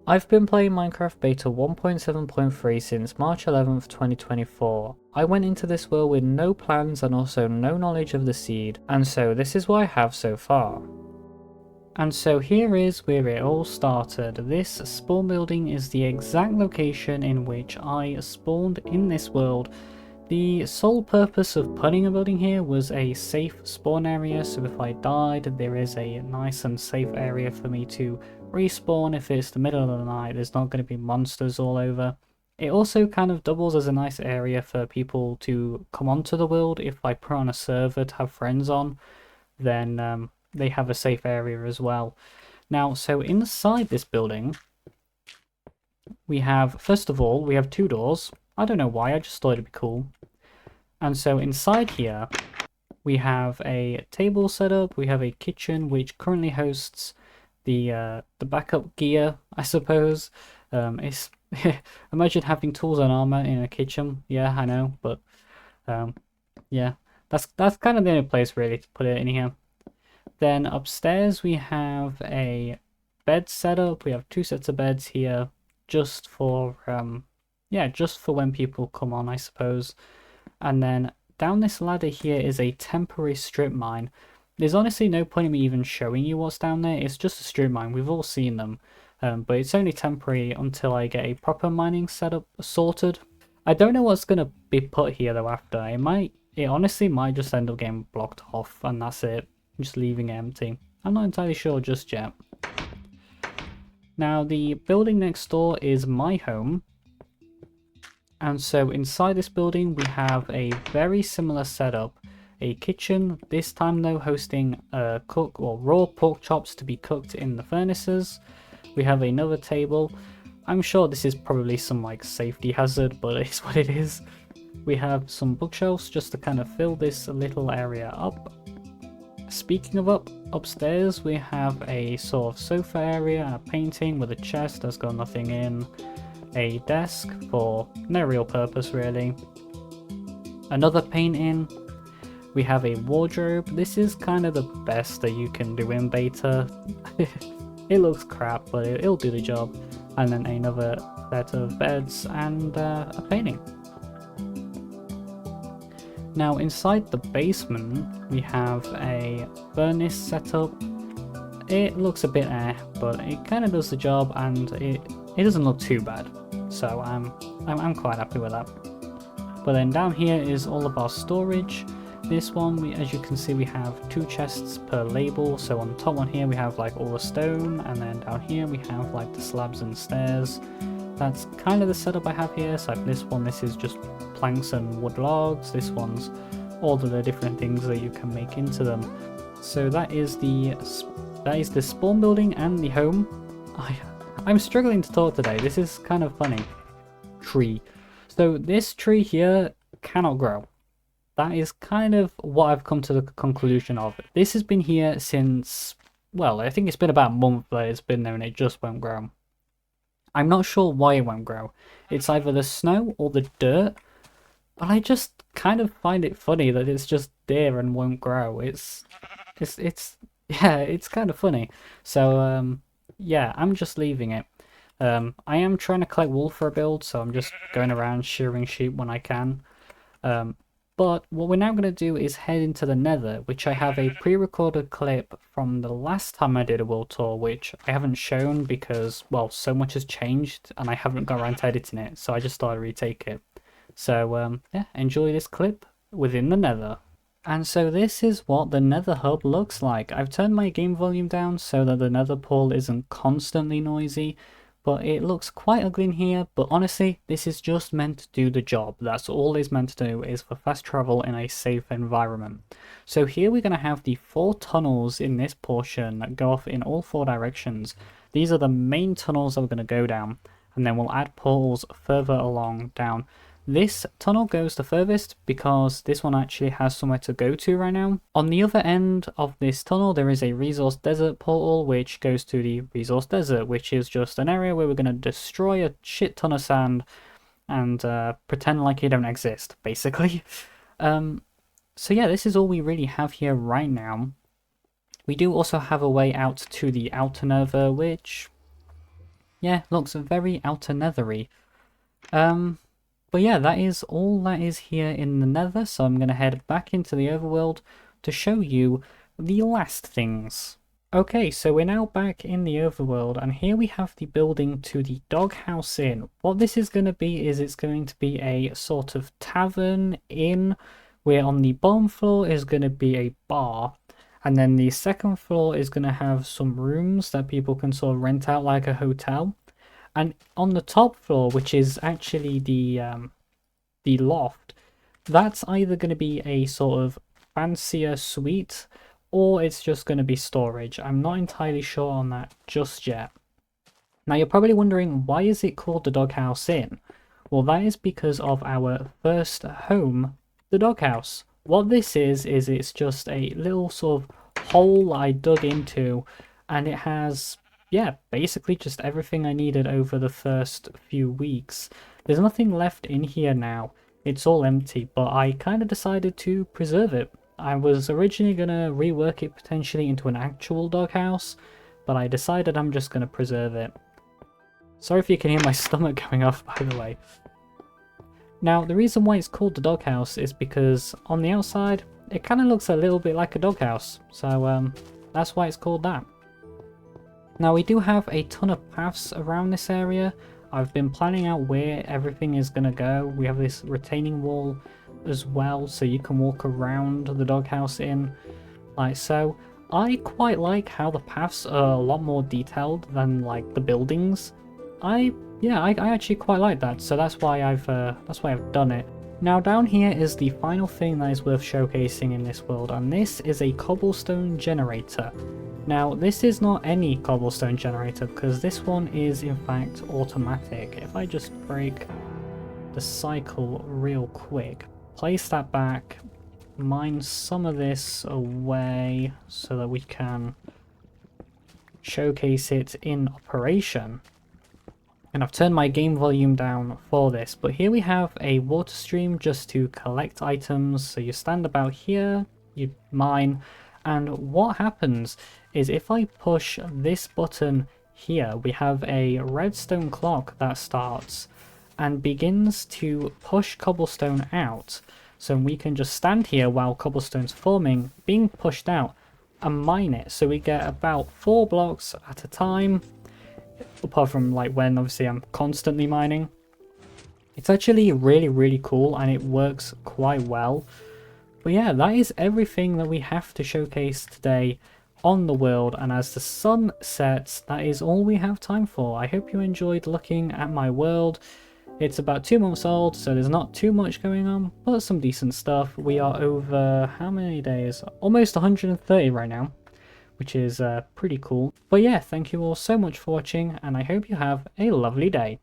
I've been playing Minecraft Beta 1.7.3 since March 11th, 2024. I went into this world with no plans and also no knowledge of the seed, and so this is what I have so far. And so here is where it all started. This spawn building is the exact location in which I spawned in this world. The sole purpose of putting a building here was a safe spawn area, so if I died there is a nice and safe area for me to respawn. If it's the middle of the night, there's not going to be monsters all over. It also kind of doubles as a nice area for people to come onto the world. If I put on a server to have friends on, then they have a safe area as well. Now, so inside this building, we have, first of all, we have two doors. I don't know why, I just thought it'd be cool. And so inside here, we have a table set up, we have a kitchen which currently hosts the backup gear, I suppose. It's imagine having tools and armor in a kitchen. Yeah, I know, but yeah, that's kind of the only place really to put it in here. Then upstairs we have a bed setup. We have two sets of beds here, just for yeah, just for when people come on, I suppose. And then down this ladder here is a temporary strip mine. There's honestly no point in me even showing you what's down there. It's just a strip mine. We've all seen them, but it's only temporary until I get a proper mining setup sorted. I don't know what's gonna be put here though after. It honestly might just end up getting blocked off, and that's it. Just leaving it empty. I'm not entirely sure just yet. Now the building next door is my home, and so inside this building we have a very similar setup. A kitchen, this time though hosting cook or raw pork chops to be cooked in the furnaces. We have another table. I'm sure this is probably some like safety hazard, but it's what it is. We have some bookshelves just to kind of fill this little area up. Speaking of upstairs, we have a sort of sofa area and a painting with a chest that's got nothing in, a desk for no real purpose really, another painting. We have a wardrobe. This is kind of the best that you can do in beta. It looks crap, but it'll do the job. And then another set of beds and a painting. Now inside the basement we have a furnace setup. It looks a bit but it kind of does the job, and it doesn't look too bad. So I'm quite happy with that. But then down here is all of our storage. This one, as you can see, we have two chests per label. So on the top one here we have like all the stone, and then down here we have like the slabs and stairs. That's kind of the setup I have here. So like this one, this is just planks and wood logs. This one's all of the different things that you can make into them. So that is the spawn building and the home. I'm struggling to talk today. This is kind of funny. Tree. So this tree here cannot grow. That is kind of what I've come to the conclusion of. This has been here since, well, I think it's been about a month that it's been there and it just won't grow. I'm not sure why it won't grow. It's either the snow or the dirt, but I just kind of find it funny that it's just there and won't grow. It's yeah, it's kind of funny. So yeah, I'm just leaving it. I am trying to collect wool for a build, so I'm just going around shearing sheep when I can. But what we're now going to do is head into the Nether, which I have a pre-recorded clip from the last time I did a world tour, which I haven't shown because, well, so much has changed and I haven't got around to editing it, so I just thought I'd retake it. So yeah, enjoy this clip within the Nether. And so this is what the Nether hub looks like. I've turned my game volume down so that the Nether portal isn't constantly noisy, but it looks quite ugly in here. But honestly, this is just meant to do the job. That's all it's meant to do, is for fast travel in a safe environment. So here we're going to have the 4 tunnels in this portion that go off in all 4 directions. These are the main tunnels that we're going to go down, and then we'll add portals further along down. This tunnel goes the furthest because this one actually has somewhere to go to right now. On the other end of this tunnel there is a resource desert portal which goes to the resource desert, which is just an area where we're going to destroy a shit ton of sand and pretend like it don't exist, basically. So yeah, this is all we really have here right now. We do also have a way out to the outer Nether, which Yeah, looks very outer nethery. But yeah, that is all that is here in the Nether, so I'm going to head back into the overworld to show you the last things. Okay, so we're now back in the overworld, and here we have the building to the doghouse inn. What this is going to be is it's going to be a sort of tavern inn, where on the bottom floor is going to be a bar, and then the second floor is going to have some rooms that people can sort of rent out like a hotel. And on the top floor, which is actually the loft, that's either going to be a sort of fancier suite or it's just going to be storage. I'm not entirely sure on that just yet. Now you're probably wondering, why is it called the Doghouse Inn? Well, that is because of our first home, the doghouse. What this is it's just a little sort of hole I dug into, and it has, yeah, basically just everything I needed over the first few weeks. There's nothing left in here now. It's all empty, but I kind of decided to preserve it. I was originally going to rework it potentially into an actual doghouse, but I decided I'm just going to preserve it. Sorry if you can hear my stomach going off, by the way. Now, the reason why it's called the doghouse is because on the outside, it kind of looks a little bit like a doghouse. So, that's why it's called that. Now, we do have a ton of paths around this area. I've been planning out where everything is going to go. We have this retaining wall as well, so you can walk around the doghouse inn like so. I quite like how the paths are a lot more detailed than like the buildings. I actually quite like that, so that's why I've done it. Now down here is the final thing that is worth showcasing in this world, and this is a cobblestone generator. Now this is not any cobblestone generator because this one is in fact automatic. If I just break the cycle real quick, place that back, mine some of this away so that we can showcase it in operation. And I've turned my game volume down for this, but here we have a water stream just to collect items. So you stand about here, you mine, and what happens is if I push this button here, we have a redstone clock that starts and begins to push cobblestone out. So we can just stand here while cobblestone's forming, being pushed out, and mine it. So we get about 4 blocks at a time. Apart from like when obviously I'm constantly mining. It's actually really cool and it works quite well. But yeah, that is everything that we have to showcase today on the world, and as the sun sets, that is all we have time for. I hope you enjoyed looking at my world. It's about 2 months old, so there's not too much going on, but some decent stuff. We are over how many days? Almost 130 right now, which is pretty cool. But yeah, thank you all so much for watching, and I hope you have a lovely day.